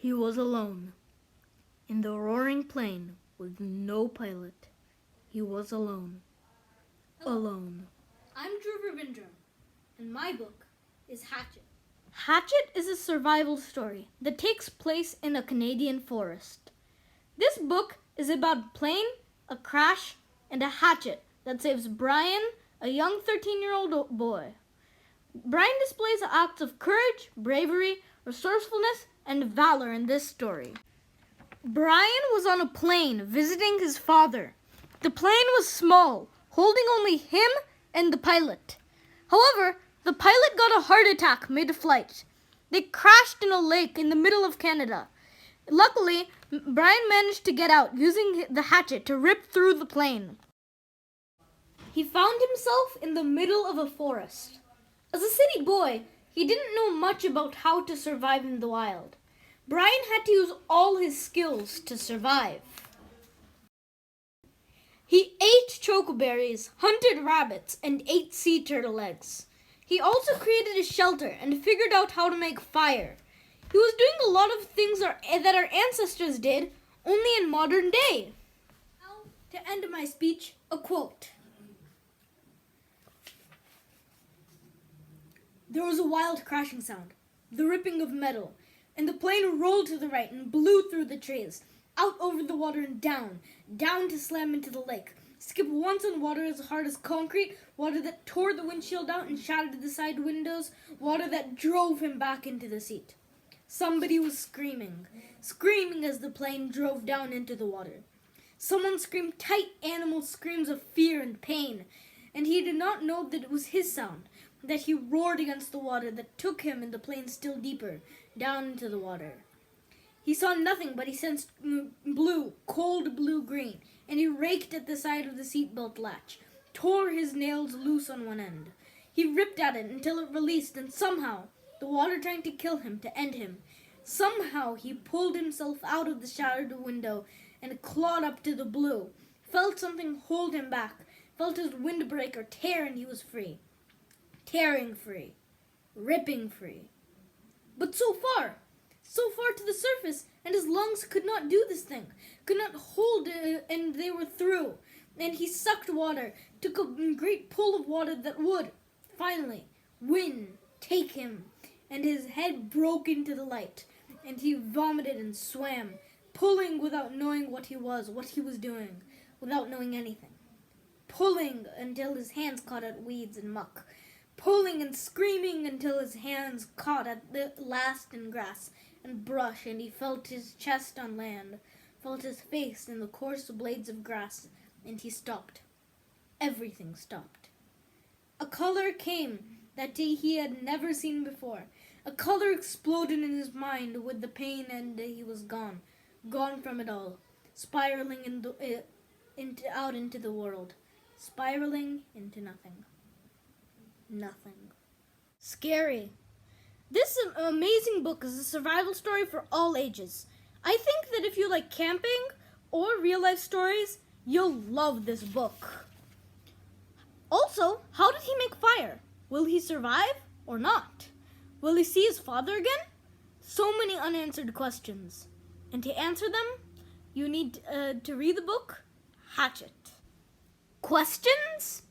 He was alone. In the roaring plain with no pilot. He was alone. Hello. Alone. I'm Drew Ravindra, and my book is Hatchet. Hatchet is a survival story that takes place in a Canadian forest. This book is about a plane, a crash, and a hatchet that saves Brian, a young 13-year-old boy. Brian displays acts of courage, bravery, resourcefulness, and valor in this story. Brian was on a plane visiting his father. The plane was small, holding only him and the pilot. However, the pilot got a heart attack mid-flight. They crashed in a lake in the middle of Canada. Luckily, Brian managed to get out using the hatchet to rip through the plane. He found himself in the middle of a forest. As a city boy, he didn't know much about how to survive in the wild. Brian had to use all his skills to survive. He ate chocoberries, hunted rabbits, and ate sea turtle eggs. He also created a shelter and figured out how to make fire. He was doing a lot of things that our ancestors did, only in modern day. Now, to end my speech, a quote. There was a wild crashing sound, the ripping of metal, and the plane rolled to the right and blew through the trees, out over the water and down to slam into the lake. Skip once on water as hard as concrete, water that tore the windshield out and shattered the side windows, water that drove him back into the seat. Somebody was screaming as the plane drove down into the water. Someone screamed tight animal screams of fear and pain, and he did not know that it was his sound, that he roared against the water that took him and the plane still deeper, down into the water. He saw nothing, but he sensed blue, cold blue-green, and he raked at the side of the seatbelt latch, tore his nails loose on one end. He ripped at it until it released, and somehow, the water trying to kill him, to end him, somehow he pulled himself out of the shattered window and clawed up to the blue, felt something hold him back, felt his windbreaker tear, and he was free. Tearing free. Ripping free. But so far to the surface, and his lungs could not do this thing, could not hold it, and they were through. And he sucked water, took a great pull of water that would, finally, take him, and his head broke into the light, and he vomited and swam, pulling without knowing what he was doing, without knowing anything. Pulling until his hands caught at weeds and muck, pulling and screaming until his hands caught at the last in grass and brush, and he felt his chest on land, felt his face in the coarse blades of grass, and he stopped. Everything stopped. A color came that he had never seen before. A color exploded in his mind with the pain, and he was gone from it all, spiraling out into the world, spiraling into nothing. Nothing. Scary. This amazing book is a survival story for all ages. I think that if you like camping or real-life stories, you'll love this book. Also, how did he make fire? Will he survive or not? Will he see his father again? So many unanswered questions. And to answer them, you need to read the book Hatchet. Questions?